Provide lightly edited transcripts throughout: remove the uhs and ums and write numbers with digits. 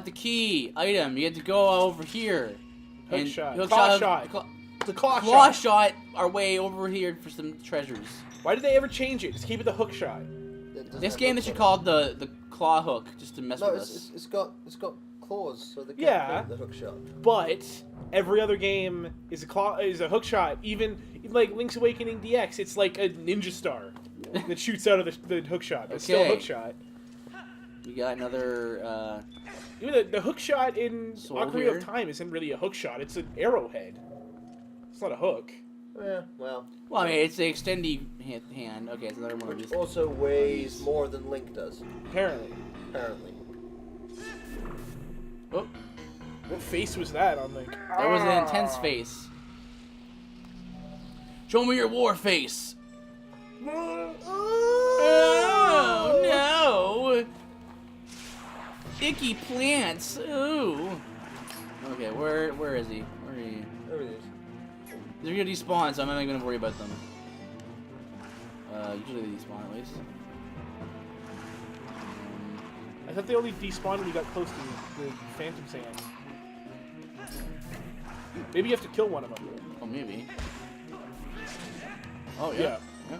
the key item. You had to go over here. Hook shot. Claw shot. The claw shot. shot. Our way over here for some treasures. Why did they ever change it? Just keep it the hook shot. This game they should call it the claw hook, just to mess with us. It's got claws, so they can Yeah. the hook shot. But every other game is a hook shot. Even like Link's Awakening DX, it's like a ninja star that shoots out of the hook shot. It's still a hook shot. We got another. Even the hook shot in Sword Ocarina here. of Time isn't really a hook shot. It's an arrowhead. It's not a hook. Yeah, well. Well, I mean, it's the extendy hand. Okay, it's another one of Which these. also weighs more than Link does. Apparently. Oh, What face was that on Link? that was an intense face. Show me your war face. Oh no! Icky plants. Ooh. Okay, where is he? Where are you? There it is. They're gonna despawn, so I'm not even gonna worry about them. Usually they despawn at least. I thought they only despawned when you got close to the Phantom Sand. Maybe you have to kill one of them. Oh, maybe. Oh yeah. Yeah.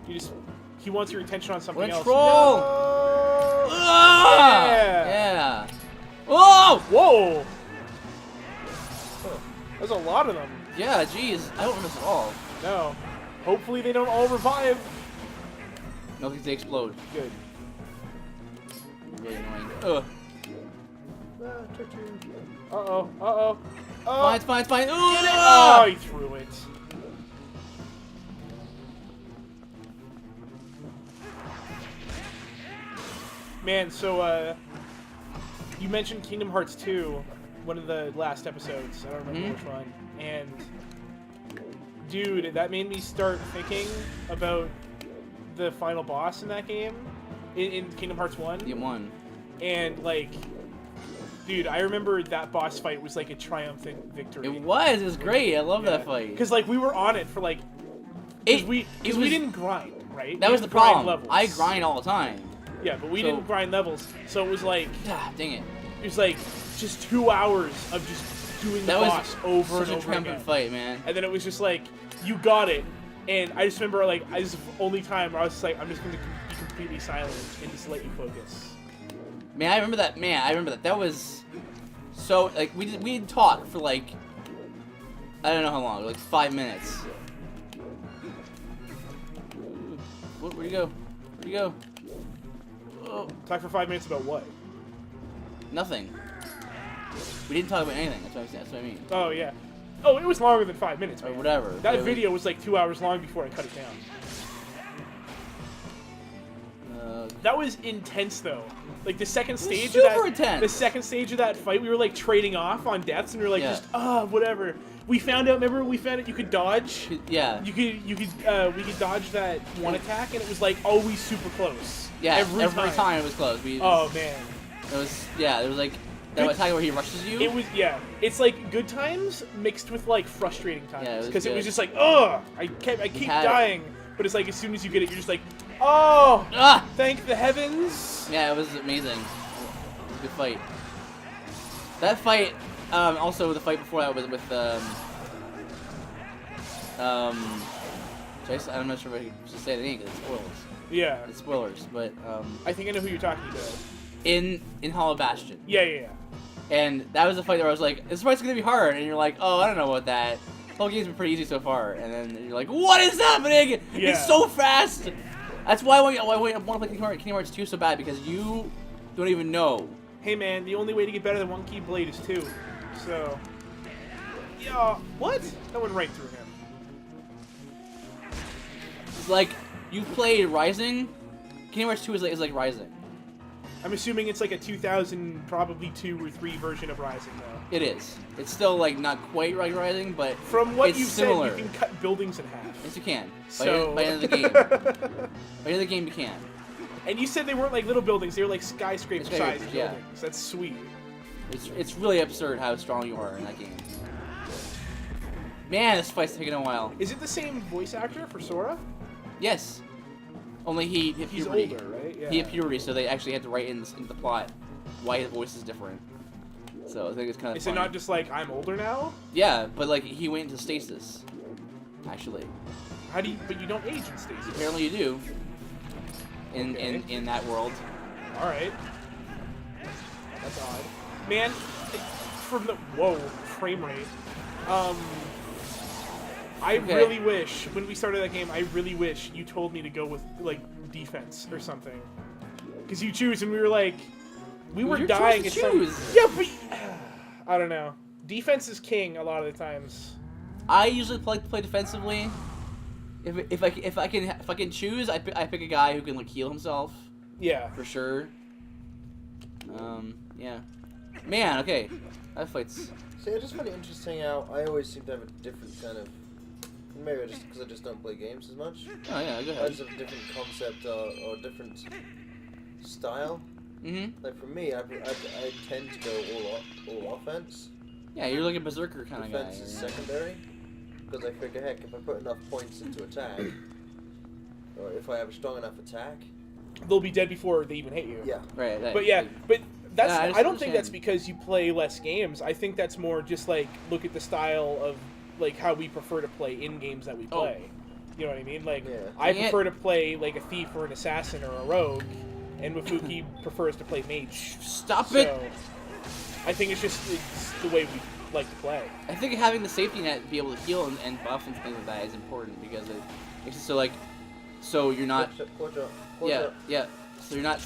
Okay. He wants your attention on something else. Troll! No! Ah! Yeah! Yeah. Oh! Whoa! There's a lot of them. Yeah, jeez. I don't remember this at all. No. Hopefully they don't all revive. No, because they explode. Good. Really annoying. Ugh. Uh-oh. Uh-oh. Fine, it's fine, it's fine. Ooh, Oh, he threw it. Man, so, you mentioned Kingdom Hearts 2, one of the last episodes. I don't remember which one. And, dude, that made me start thinking about the final boss in that game, in Kingdom Hearts 1. You won. And, like, dude, I remember that boss fight was like a triumphant victory. It was great. I love that fight. Because, like, we were on it for, like, we didn't grind, right? That We was the didn't grind problem. levels. I grind all the time. Yeah, but we didn't grind levels, so it was like, God dang it. it was like just 2 hours of just doing the boss over and Such a over triumphant again. fight, man. And then it was just like, you got it. And I just remember, like, this is the only time where I was just like, I'm just going to be completely silent and just let you focus. Man, I remember that. Man, I remember that. That was so like we didn't talk for like I don't know how long, like 5 minutes. Where'd you go? Where'd you go? Oh, Talk for 5 minutes about what? nothing. We didn't talk about anything. That's what I mean. Oh, yeah. Oh, it was longer than 5 minutes, Or man. whatever. That It was- video was like 2 hours long before I cut it down. That was intense, though. Like the second stage of super that, intense. the second stage of that fight, we were like trading off on deaths, and we were like, Yeah. just whatever. We found out. Remember, we found out you could dodge. Yeah. We could dodge that one attack, and it was like always super close. Yeah. Every time it was close. Oh man. It was There was like that attack where he rushes you. It was It's like good times mixed with like frustrating times. Yeah, it was Because it was good. just like, ugh, I keep had it. dying. But it's like as soon as you get it, you're just like, oh, Ah! thank the heavens. Yeah, it was amazing. It was a good fight. That fight, also the fight before that was with, I'm not sure if I should say the name because it's spoilers. Yeah. It's spoilers, but, I think I know who you're talking about. in Hollow Bastion. Yeah. And that was the fight where I was like, this fight's gonna be hard, and you're like, oh, I don't know about that. The whole game's been pretty easy so far, and then you're like, what is happening? Yeah. It's so fast! That's why I want to play Kingdom Hearts 2 so bad, because you don't even know. Hey man, the only way to get better than one key blade is 2. So, yeah. What? That went right through him. It's like, you played Rising, Kingdom Hearts 2 is like Rising. I'm assuming it's like a 2000, probably 2 or 3 version of Rising, though. It is. It's still, like, not quite like Rising, but From what it's you similar. said, you can cut buildings in half. Yes, you can. So... By the end of the game. By the end of the game, you can. And you said they weren't like little buildings; they were like skyscraper-sized Skyscrapers, yeah. buildings. That's sweet. It's really absurd how strong you are in that game. Man, this fight's taking a while. Is it the same voice actor for Sora? Yes. Only he hit He's puberty. older, right? Yeah. He hit puberty, so they actually had to write into the plot why his voice is different. So I think it's kind of. Is it not just like I'm older now? Yeah, but like he went into stasis. Actually, How do you? But you don't age in stasis. apparently you do. Okay. In that world. All right. That's odd. Man, from the frame rate. I Okay. really wish when we started that game. I really wish you told me to go with like defense or something. Because you choose, and we were like, we were your dying choice at to some. choose. Yeah, but I don't know. Defense is king a lot of the times. I usually play defensively. If I can choose, I pick a guy who can like heal himself Yeah. for sure. Yeah. Man, okay, that fight's. See, I just find it interesting how I always seem to have a different kind of. Maybe just because I just don't play games as much. Oh yeah, go I ahead. just have a different concept or different style. Mhm. Like for me, I tend to go all offense. Yeah, you're like a berserker kind of guy. Defense is secondary. Because I figure, heck, if I put enough points into attack, or if I have a strong enough attack, They'll be dead before they even hit you. yeah. Right. But yeah, but that's. Yeah, I just I don't think that's understand. because you play less games. I think that's more just like look at the style of like how we prefer to play in games that we Oh. play. You know what I mean? Like Yeah. I Yeah. prefer to play like a thief or an assassin or a rogue, and Wafuki prefers to play mage. Stop it! So I think it's the way we like to play. I think having the safety net, be able to heal and buff and things like that is important because it's just so like, so you're not. Yeah. So you're not.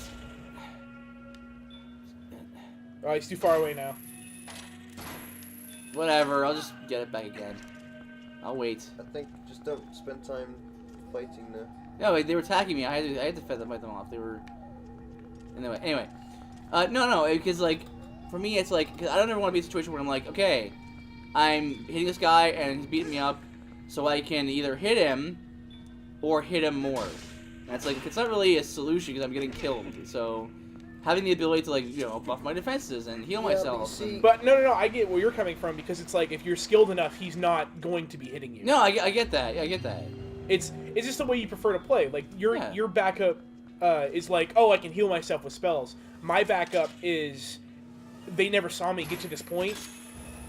Oh, he's too far away now. Whatever. I'll just get it back again. I'll wait. I think just don't spend time fighting the. No, wait, they were attacking me. I had to fight them off. They were. Anyway. No, because like, for me, it's like, cause I don't ever want to be in a situation where I'm like, okay, I'm hitting this guy and he's beating me up, so I can either hit him or hit him more. And it's like, it's not really a solution because I'm getting killed. So, having the ability to like, buff my defenses and heal Yeah, but you myself. see- But no, I get where you're coming from because it's like if you're skilled enough, he's not going to be hitting you. No, I get that. Yeah, I get that. It's just the way you prefer to play. Like Yeah. your backup is like, oh, I can heal myself with spells. My backup is they never saw me get to this point,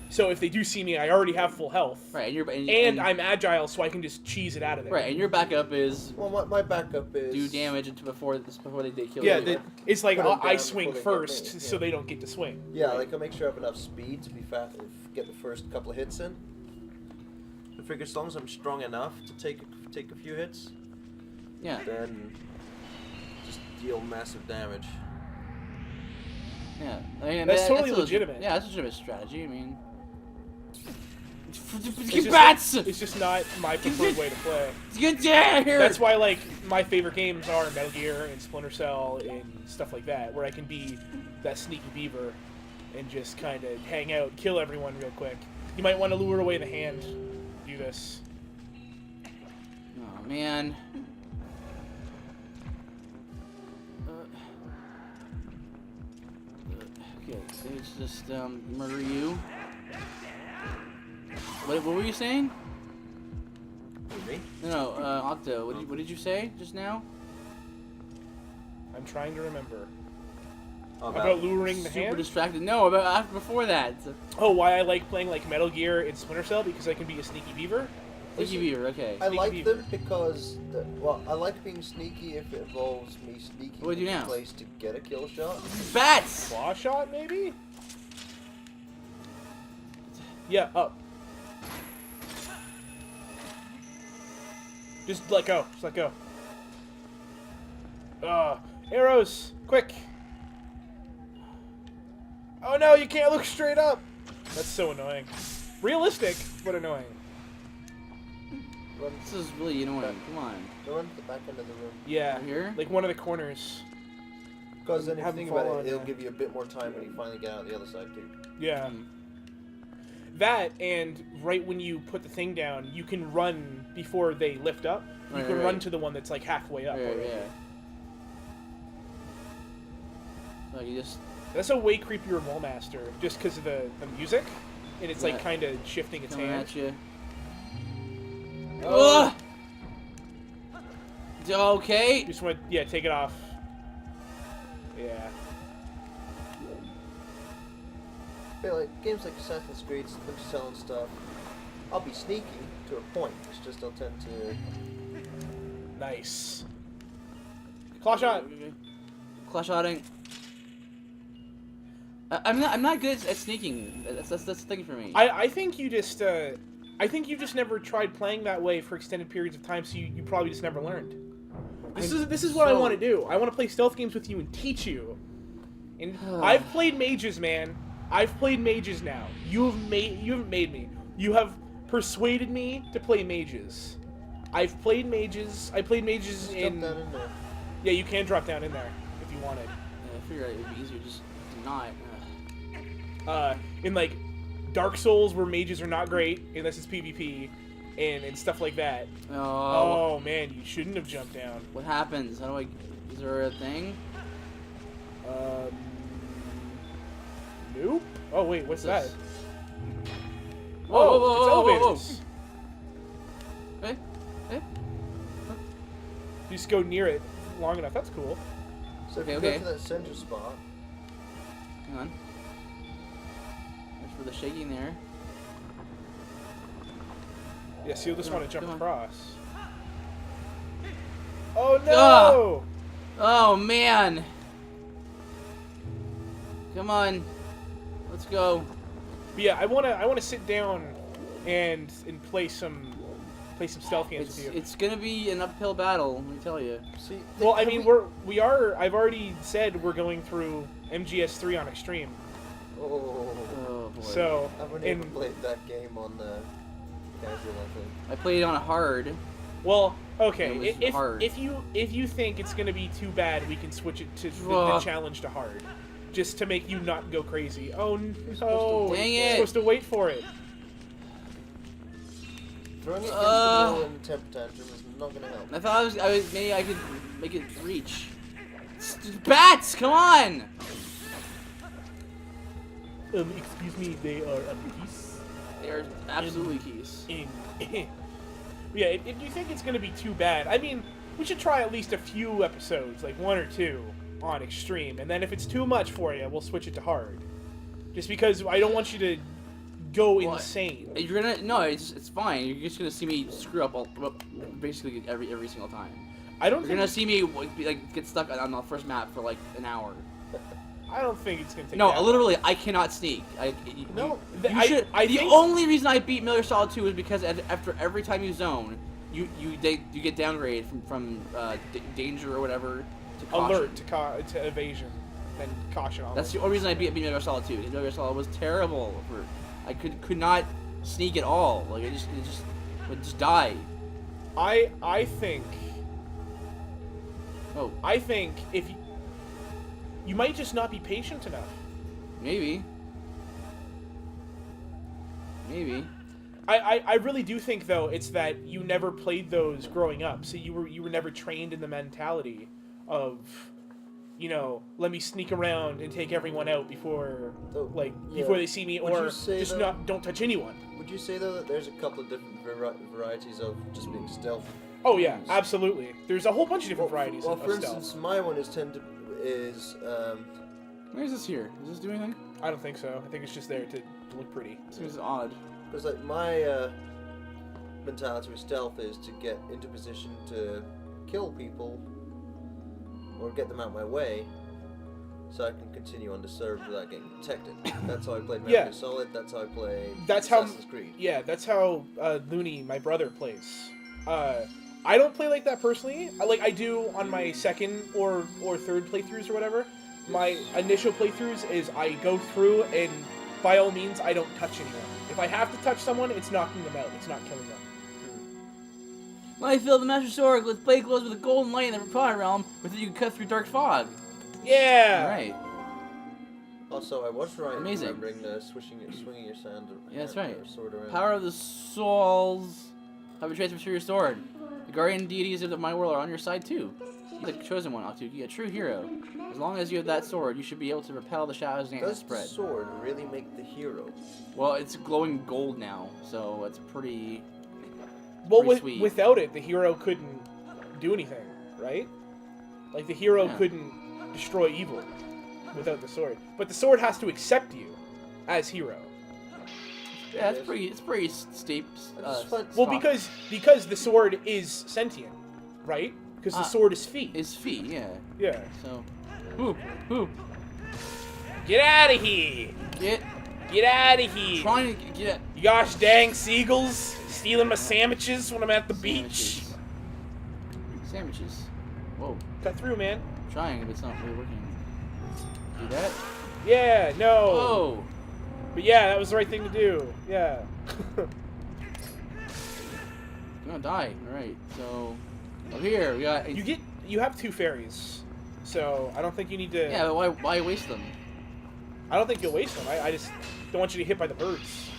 so if they do see me, I already have full health. Right, And I'm agile, so I can just cheese it out of there. right, and your backup is Well, my backup is do damage before they kill Yeah, you. it's like Put 'em I down swing before they get first, me, so yeah. they don't get to swing. Yeah, like I make sure I have enough speed to be fast, get the first couple of hits in. I figure as long as I'm strong enough to take a few hits, Yeah. then just deal massive damage. Yeah, I mean, That's totally a legitimate. Yeah, that's a legitimate strategy. I mean, It's get just- bats! It's just not my preferred way to play. Get down here! That's why, like, my favorite games are Metal Gear and Splinter Cell and stuff like that, where I can be that sneaky beaver and just kind of hang out, kill everyone real quick. You might want to lure away the hand. Do this. Oh man. Okay, so it's just murder you. What were you saying? Me? No, Octo. What did you say just now? I'm trying to remember. About About luring the Super hand? distracted. No, about before that. Oh, why I like playing, like, Metal Gear and Splinter Cell? Because I can be a sneaky beaver? Sneaky Beaver. Okay. I Sneaky like beaver. them because, I like being sneaky if it involves me sneaking What do you do into now? place to get a kill shot. Bats. Claw shot, maybe? Yeah, up. Just let go. Just let go. Arrows! Quick! Oh no, you can't look straight up! That's so annoying. Realistic, but annoying. Run, This is really annoying. Come on. run to the back end of the room. Yeah, Over here? like one of the corners. Because then if you Have think them about fall it, on it'll you. give you a bit more time when you finally get out the other side too. Yeah. That, and right when you put the thing down, you can run before they lift up. You Right, can right. run to the one that's like halfway up. Yeah, already. yeah. Like you just That's a way creepier Rollmaster, just because of the music, and it's like Yeah. kind of shifting its coming hand. at you. Oh. Ugh! Okay. Just want to, take it off. Yeah. I feel like games like Assassin's Creed, Splinter Cell and stuff, I'll be sneaky to a point. It's just I'll tend to... Nice. Claw shot. Claw shotting. I'm not good at sneaking. That's the thing for me. I think you just never tried playing that way for extended periods of time, so you probably just never learned. This is what I want to do. I want to play stealth games with you and teach you. And I've played mages, man. I've played mages now. You haven't made me. You have persuaded me to play mages. I've played mages. I played mages in. Drop that in there. Yeah, you can drop down in there if you wanted. Yeah, I figured it would be easier just to not. In like Dark Souls, where mages are not great unless it's PvP, and stuff like that. Oh man, you shouldn't have jumped down. What happens? How do I? Is there a thing? Nope. Oh wait, what's that? Whoa, It's elevators. Hey, hey. You just go near it long enough. That's cool. So if Okay, you okay. go to that center spot, Hang on. There's for the shaking there. Yeah, so you'll just Come want on, to jump come on. across. Oh no! Oh man! Come on, let's go. But yeah, I wanna sit down and play some stealth games with you. It's gonna be an uphill battle, let me tell you. see. Well, I mean, I've already said we're going through MGS3 on Extreme. Oh, Oh boy. So, I've only ever played that game on the casual, I think. I played it on hard. well, okay, It was hard. if you think it's gonna be too bad, we can switch it to the Ugh. challenge to hard, just to make you not go crazy. Oh no! supposed to Dang You're it. supposed to wait for it. Throwing it against the wall in a temper tantrum is not gonna help. I thought maybe I could make it reach. Bats, come on! Excuse me, they are a piece. They're absolutely keys. Yeah, if you think it's gonna be too bad, I mean, we should try at least a few episodes, like 1 or 2, on Extreme, and then if it's too much for you, we'll switch it to hard. Just because I don't want you to go insane. You're gonna it's fine. You're just gonna see me screw up basically every single time. I don't You're think gonna see me like get stuck on the first map for like an hour. I don't think it's gonna take. No, that literally, long. I cannot sneak. No, The think- only reason I beat Metal Gear Solid 2 is because after every time you zone, you get downgraded from danger or whatever to caution. Alert to evasion and caution. Almost. That's the only reason I beat Metal Gear Solid 2. Metal Gear Solid was terrible. I could not sneak at all. Like it just would just die. I think. Oh, I think if you might just not be patient enough. maybe. I really do think though it's that you never played those growing up, so you were never trained in the mentality of, let me sneak around and take everyone out before before they see me, Would or you say, just though- don't touch anyone. Would you say though that there's a couple of different varieties of just being stealth? Oh yeah, absolutely. There's a whole bunch of different varieties Well, of for stealth. instance, my one is Where is this here? Does this do anything? I don't think so. I think it's just there to look pretty. Seems odd. because like my mentality with stealth is to get into position to kill people or get them out of my way, so I can continue on the serve without getting detected. That's how I played Metal Yeah. Gear Solid. That's how I played That's how- Assassin's Creed. Yeah, that's how Looney, my brother, plays. I don't play like that personally. I do on my second or third playthroughs or whatever. My initial playthroughs is I go through and by all means I don't touch anyone. If I have to touch someone, it's knocking them out. It's not killing them. I filled the Master Sword with blade glows with a golden light in the Prana realm, with it you can cut through dark fog. Yeah. Alright. Also, I was right in Amazing. remembering the swinging your sand. Yeah, that's right. Sword around. Power of the souls have a transfer to your sword. The guardian deities of my world are on your side too. You're the chosen one, Aktuki, a true hero. As long as you have that sword, you should be able to repel the shadows and Does the spread. sword really make the hero? Well, it's glowing gold now, so it's pretty... Well, Pretty sweet. without it, the hero couldn't do anything. right? Like the hero Yeah. couldn't destroy evil without the sword, but the sword has to accept you as hero. Yeah, it's pretty steep. Well, because the sword is sentient, right? Because the sword is feet. His feet, yeah. Yeah. So, who, Get out of here! Get out of here! trying to get You gosh dang seagulls stealing my sandwiches when I'm at the beach. Sandwiches. Whoa, Cut through, man. trying, but it's not really working. Do that? Yeah, no. Oh, But yeah, that was the right thing to do. Yeah. you're gonna die. All right, so up here we got. You have 2 fairies, so I don't think you need to. Yeah, but why waste them? I don't think you'll waste them. I just don't want you to get hit by the birds.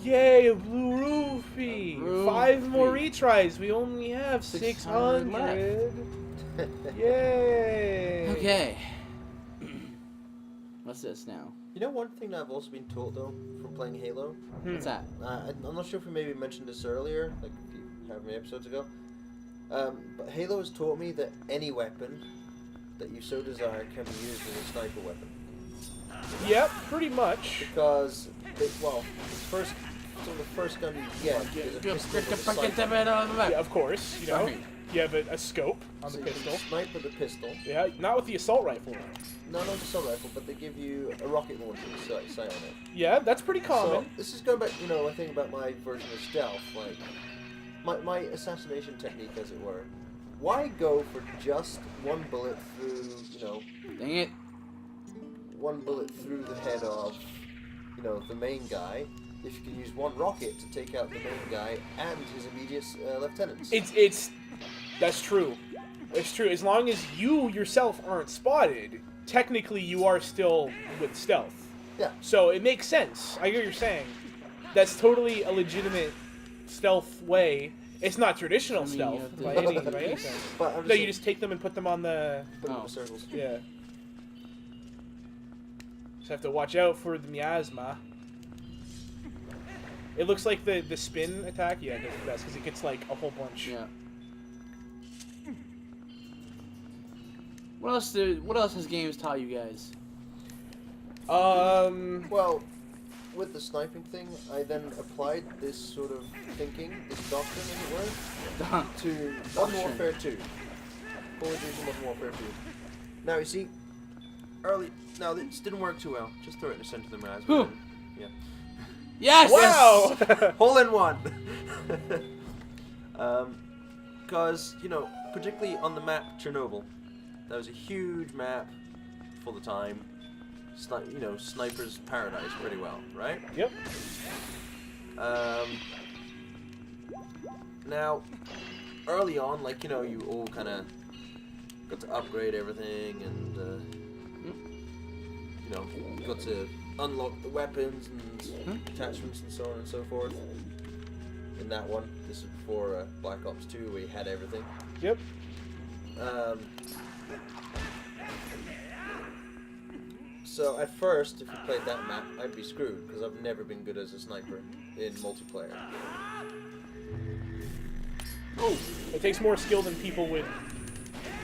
Yay, a blue roofie! 5 more retries. We only have 600 left. Yay! Okay. What's this now? You know, one thing that I've also been taught though from playing Halo. What's that? I'm not sure if we maybe mentioned this earlier, like a few, how many episodes ago. But Halo has taught me that any weapon that you so desire can be used as a sniper weapon. Yep, pretty much. Because, some of the first gun you get is a pistol with a sight. Yeah, of course. You know, Sorry. you have a scope on So the you pistol. can snipe with a pistol. Yeah, not with the assault rifle. No, not the assault rifle, but they give you a rocket launcher with a sight on it. Yeah, that's pretty So common. this is going back, I think about my version of stealth, like my assassination technique, as it were. Why go for just one bullet through, Dang it. one bullet through the head of, the main guy, if you can use one rocket to take out the main guy and his immediate lieutenants? That's true. It's true. As long as you yourself aren't spotted, technically you are still with stealth. Yeah. So it makes sense. I get what you're saying. That's totally a legitimate stealth way. It's not traditional I mean, stealth you have to- by any sense. But I'm No, saying, you just take them and put them on the... put them in Oh. the circles. Yeah. Just have to watch out for the miasma. It looks like the spin attack, yeah, does the best, because it gets like a whole bunch. Yeah. What else has games taught you guys? Well, with the sniping thing, I then applied this sort of thinking, this doctrine, as it were, to Modern Doctrine. Warfare 2. Call of Duty Modern Warfare 2. Now, you see, this didn't work too well. Just throw it in the center of the map. Whew. Yeah. Yes! Wow! Hole in one! Because, particularly on the map Chernobyl, that was a huge map for the time. Sniper's paradise pretty well, right? Yep. Now, early on, you all kind of got to upgrade everything and, got to unlock the weapons and attachments and so on and so forth. In that one, this is before Black Ops 2, we had everything. Yep. So at first, if you played that map, I'd be screwed because I've never been good as a sniper in multiplayer. Oh, it takes more skill than people would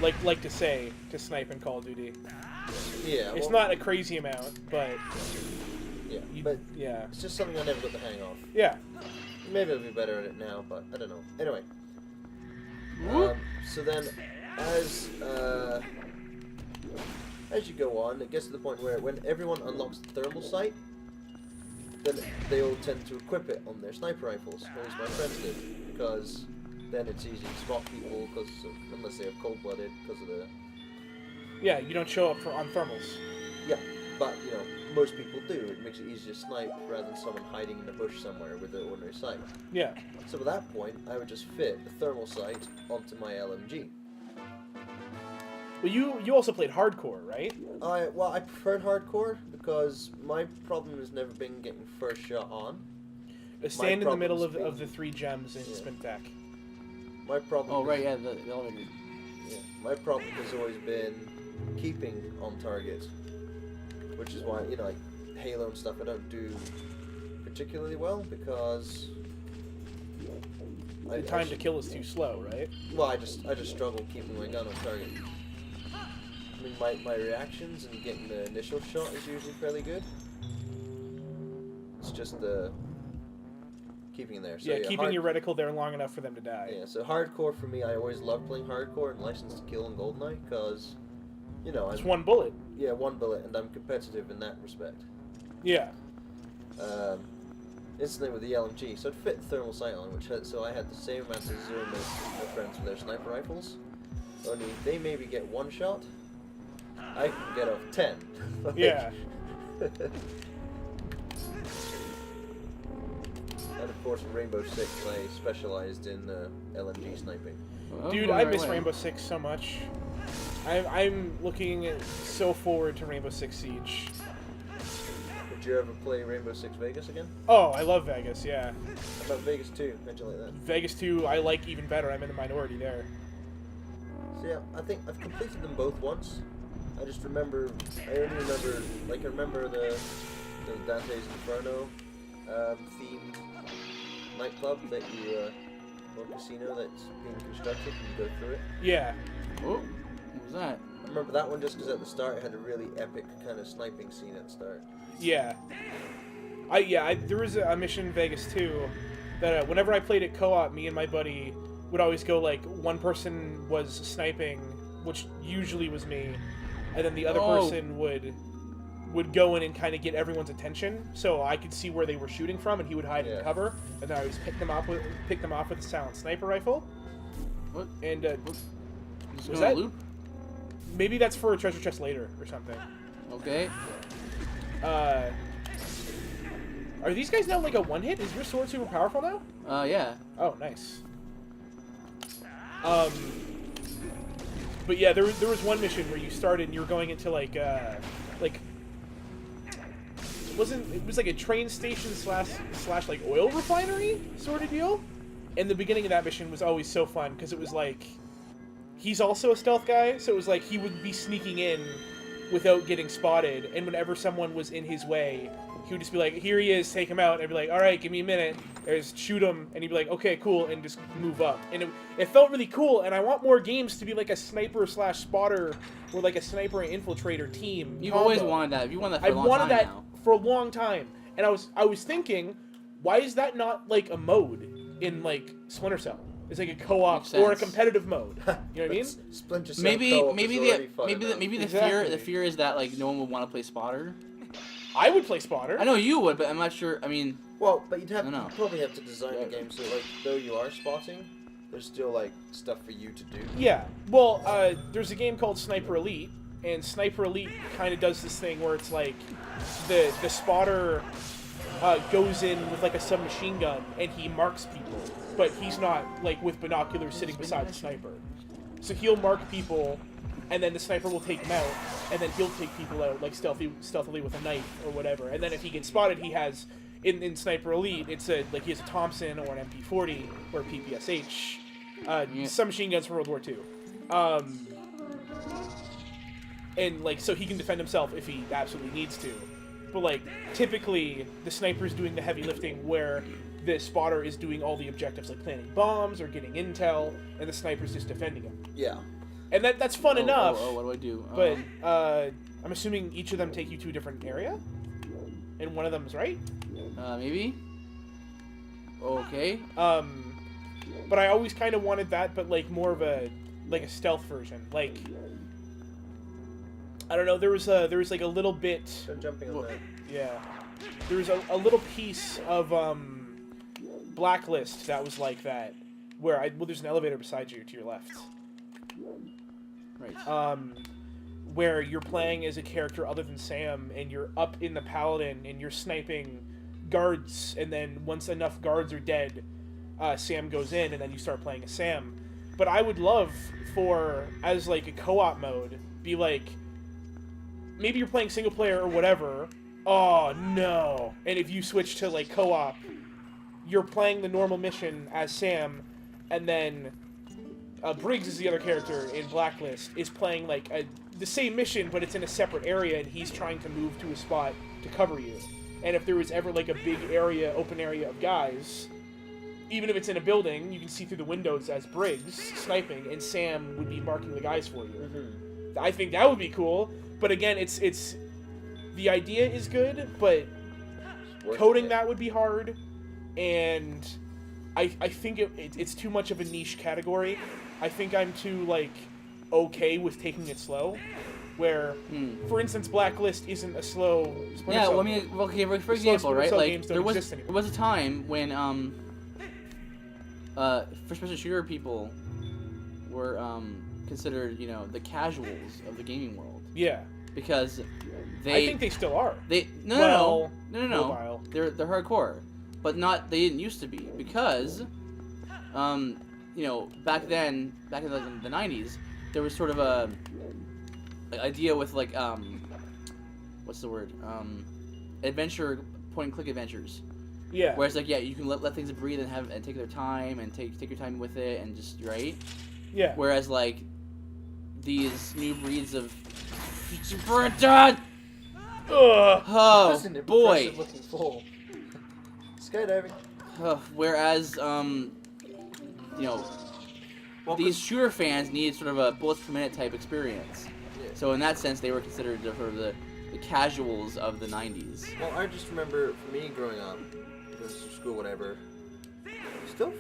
like to say to snipe in Call of Duty. Yeah, It's not a crazy amount, but Yeah, you, but yeah, it's just something I never got the hang of. yeah. Maybe I'll be better at it now, but I don't know. Anyway, so then as you go on, it gets to the point where when everyone unlocks the thermal sight, then they all tend to equip it on their sniper rifles, or at least my friends did, because then it's easy to spot people, unless they have cold-blooded, because of the... Yeah, you don't show up on thermals. Yeah, but, most people do. It makes it easier to snipe rather than someone hiding in a bush somewhere with an ordinary sight. Yeah. So at that point, I would just fit the thermal sight onto my LMG. Well, you also played hardcore, right? I preferred hardcore because my problem has never been getting first shot on. Stand in the middle problem's of been- the 3 gems in Yeah. spin attack. My problem. Oh right, yeah, the elevator. Yeah, my problem has always been keeping on target, which is why like Halo and stuff I don't do particularly well because the time to kill is too slow, right? Well, I just struggle keeping my gun on target. I mean, my reactions and getting the initial shot is usually fairly good. It's just the keeping there. So, yeah, keeping your reticle there long enough for them to die. Yeah, so hardcore for me, I always love playing hardcore and License to Kill and GoldenEye because, you know, it's one bullet. Yeah, one bullet, and I'm competitive in that respect. Yeah. Instantly with the LMG, so it fit thermal sight on, so I had the same amount of zoom as my friends with their sniper rifles. Only they maybe get one shot, I can get off 10. Like, yeah. And of course, in Rainbow Six, I specialized in LMG sniping. Well, Dude, I miss Rainbow Six so much. I'm looking so forward to Rainbow Six Siege. Did you ever play Rainbow Six Vegas again? Oh, I love Vegas, yeah. How about Vegas 2? Mention like that. Vegas 2, I like even better. I'm in the minority there. So yeah, I think I've completed them both once. I just remember, I only remember, like I remember the Dante's Inferno themed nightclub that you, or casino that's being constructed and you go through it. Yeah. Oh, what was that? I remember that one just because at the start it had a really epic kind of sniping scene at the start. Yeah. There was a mission in Vegas 2 that whenever I played it co-op, me and my buddy would always go like, one person was sniping, which usually was me, and then the other person would go in and kind of get everyone's attention, so I could see where they were shooting from, and he would hide in cover, and then I always pick them off with a silent sniper rifle. What? And was that loop? Maybe that's for a treasure chest later or something. Okay. Are these guys now like a one-hit? Is your sword super powerful now? Yeah. Oh, nice. But yeah, there was one mission where you started and you were going into like it was like a train station slash like oil refinery sort of deal. And the beginning of that mission was always so fun because it was like he's also a stealth guy, so it was like he would be sneaking in without getting spotted, and whenever someone was in his way, he would just be like, here he is, take him out, and I'd be like, alright, give me a minute, and just shoot him, and he'd be like, okay, cool, and just move up. And it felt really cool, and I want more games to be like a sniper slash spotter, or like a sniper and infiltrator team. You've always wanted that. You wanted that for a long time I've wanted that now. for a long time, and I was thinking, why is that not like a mode in like Splinter Cell? It's like a co-op or a competitive mode. You know what I mean? Splinter Cell maybe Exactly. the fear is that like no one would want to play spotter. I would play spotter. I know you would, but I'm not sure. I mean, well, but you'd probably have to design the game so like though you are spotting, there's still like stuff for you to do. Yeah. Well, there's a game called Sniper Elite, and Sniper Elite kind of does this thing where it's like the spotter goes in with like a submachine gun and he marks people, but he's not like with binoculars sitting beside the sniper. So he'll mark people, and then the sniper will take them out, and then he'll take people out like stealthily with a knife or whatever. And then if he gets spotted, he has in Sniper Elite, it's he has a Thompson or an MP40 or a PPSH, submachine guns from World War II. And like so he can defend himself if he absolutely needs to. But like typically the sniper's doing the heavy lifting where the spotter is doing all the objectives like planting bombs or getting intel, and the sniper's just defending him. Yeah. And that's fun enough. what do I do? But I'm assuming each of them take you to a different area, and one of them is right. Maybe. Okay. But I always kind of wanted that, but like more of a stealth version. Like I don't know. There was like a little bit. I'm jumping on that. Yeah. There was a little piece of Blacklist that was like that, where there's an elevator beside you to your left. Right. Where you're playing as a character other than Sam, and you're up in the Paladin, and you're sniping guards, and then once enough guards are dead, Sam goes in, and then you start playing as Sam. But I would love for, as like a co-op mode, be like, maybe you're playing single player or whatever, oh no, and if you switch to like co-op, you're playing the normal mission as Sam, and then Briggs is the other character in Blacklist, is playing like the same mission, but it's in a separate area, and he's trying to move to a spot to cover you. And if there was ever like a big area, open area of guys, even if it's in a building, you can see through the windows as Briggs sniping, and Sam would be marking the guys for you. Mm-hmm. I think that would be cool. But again, it's the idea is good, but coding that would be hard, and I think it's too much of a niche category. I think I'm too like okay with taking it slow. Where, for instance, Blacklist isn't a slow. Splinter Yeah, Cell well, I mean, okay, for example, right? Like games don't there was exist anymore. a time when first-person shooter people were considered, you know, the casuals of the gaming world. Yeah. Because they. I think they still are. No. Mobile. They're hardcore, but not. They didn't used to be because, you know, back in the 90s, there was sort of a idea with like what's the word? Adventure point and click adventures. Yeah. Where it's like, yeah, you can let things breathe and take their time and take your time with it and just right. Yeah. Whereas like these new breeds of Sprinted. Oh Listen, boy. looking full. Skydiving. Whereas you know, Well, these shooter fans need sort of a bullets per minute type experience. Yeah. So in that sense, they were considered sort of the casuals of the 90s. Well, I just remember for me growing up, going to school, whatever. Still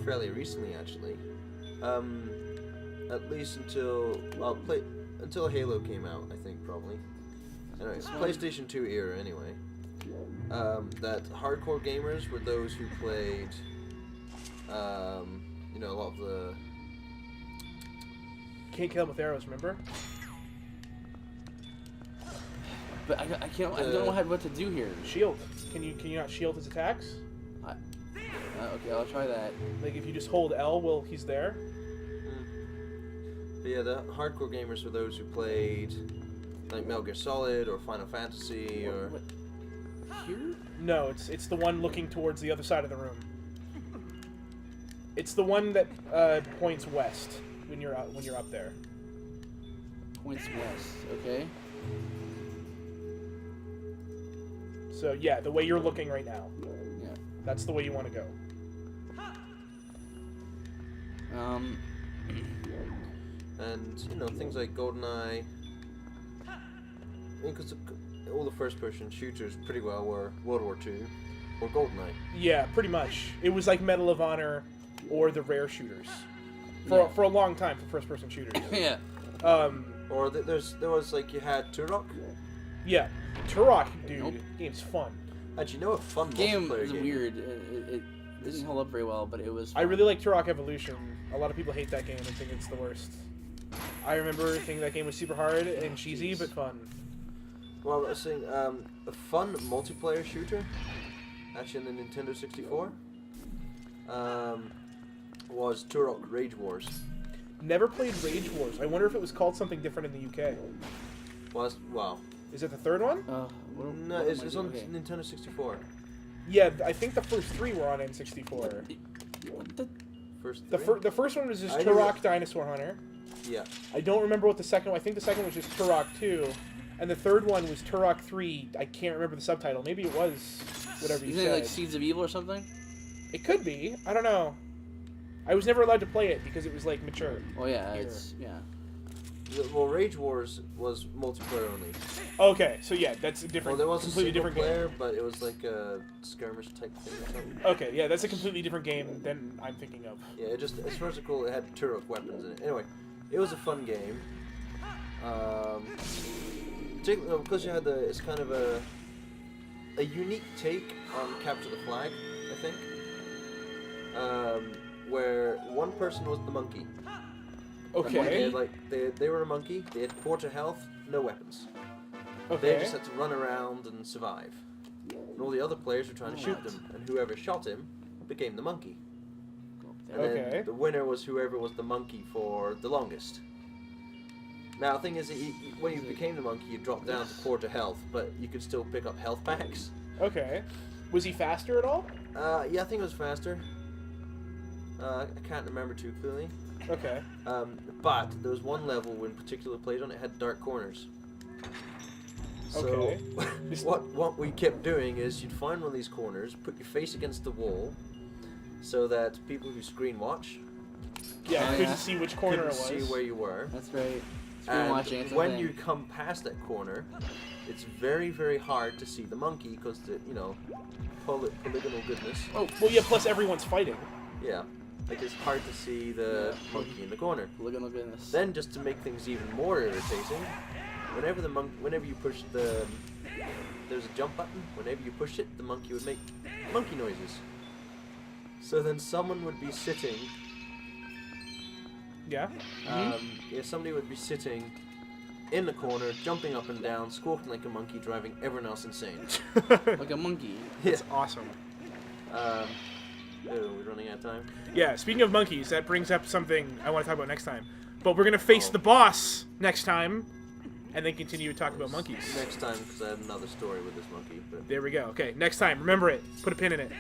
fairly recently, actually. At least until Halo came out, I think probably. Anyway, PlayStation 2 era, anyway. That hardcore gamers were those who played, you know, a lot of the. Can't kill them with arrows, remember? But I can't. I don't know what to do here. Shield. Can you not shield his attacks? Okay, I'll try that. Like if you just hold L while he's there. But yeah, the hardcore gamers were those who played like Metal Gear Solid or Final Fantasy or. What? Here? No, it's the one looking towards the other side of the room. It's the one that points west when you're up there. Points west. Okay. So yeah, the way you're looking right now. Yeah. That's the way you want to go. And you know things like GoldenEye. Because all the first-person shooters pretty well were World War II or GoldenEye. Yeah, pretty much. It was like Medal of Honor or the Rare shooters for a long time for first-person shooters. Yeah. Or there was like you had Turok. Yeah, Turok, dude, Nope. game's fun. Actually, you know a fun Game multiplayer was game. weird. It didn't hold up very well, but it was I fun. really like Turok Evolution. A lot of people hate that game and think it's the worst. I remember thinking that game was super hard and cheesy, but fun. Well, I was saying, a fun multiplayer shooter, actually in the Nintendo 64, was Turok Rage Wars. Never played Rage Wars. I wonder if it was called something different in the UK. Wow. Is it the third one? No, it's on Nintendo 64. Yeah, I think the first three were on N64. What the? First The first one was just I know Turok that- Dinosaur Hunter. Yeah. I don't remember what the second one. I think the second one was just Turok 2. And the third one was Turok 3. I can't remember the subtitle. Maybe it was whatever you Isn't said. it like Seeds of Evil or something? It could be. I don't know. I was never allowed to play it because it was like mature. Well, yeah, Here. it's yeah. Well, Rage Wars was multiplayer only. Okay, so yeah, that's a Well, different, there was a completely single different player, game. but it was like a skirmish type thing or something. Okay, yeah, that's a completely different game than I'm thinking of. Yeah, it's first of cool. It had Turok weapons in it. Anyway, it was a fun game. Particularly because you had it's kind of a unique take on Capture the Flag, I think. Where one person was the monkey. Okay. They were a monkey. They had quarter health, no weapons. Okay. They just had to run around and survive. And all the other players were trying to shoot them, and whoever shot him became the monkey. And Okay. then the winner was whoever was the monkey for the longest. Now, the thing is, when you became the monkey, you dropped down to quarter health, but you could still pick up health packs. Okay. Was he faster at all? Yeah, I think it was faster. I can't remember too clearly. Okay. But there was one level in particular played on it had dark corners. So Okay. what we kept doing is you'd find one of these corners, put your face against the wall, so that people who screen watch Yeah, Oh, couldn't yeah. see which corner it couldn't was. see where you were. That's right. Screen And watching. It's a when thing. you come past that corner, it's very, very hard to see the monkey because the polygonal goodness. Oh, well, yeah. Plus, everyone's fighting. Yeah, like it's hard to see the monkey in the corner. Look at goodness. Then, just to make things even more irritating, whenever you push there's a jump button. Whenever you push it, the monkey would make monkey noises. So then someone would be sitting. Yeah. Somebody would be sitting in the corner, jumping up and down, squawking like a monkey, driving everyone else insane. Like a monkey. That's awesome. Oh, we're running out of time. Yeah. Speaking of monkeys, that brings up something I want to talk about next time. But we're gonna face Oh. the boss next time, and then continue to talk about monkeys. Next time, because I have another story with this monkey. But There we go. Okay, next time. Remember it. Put a pin in it.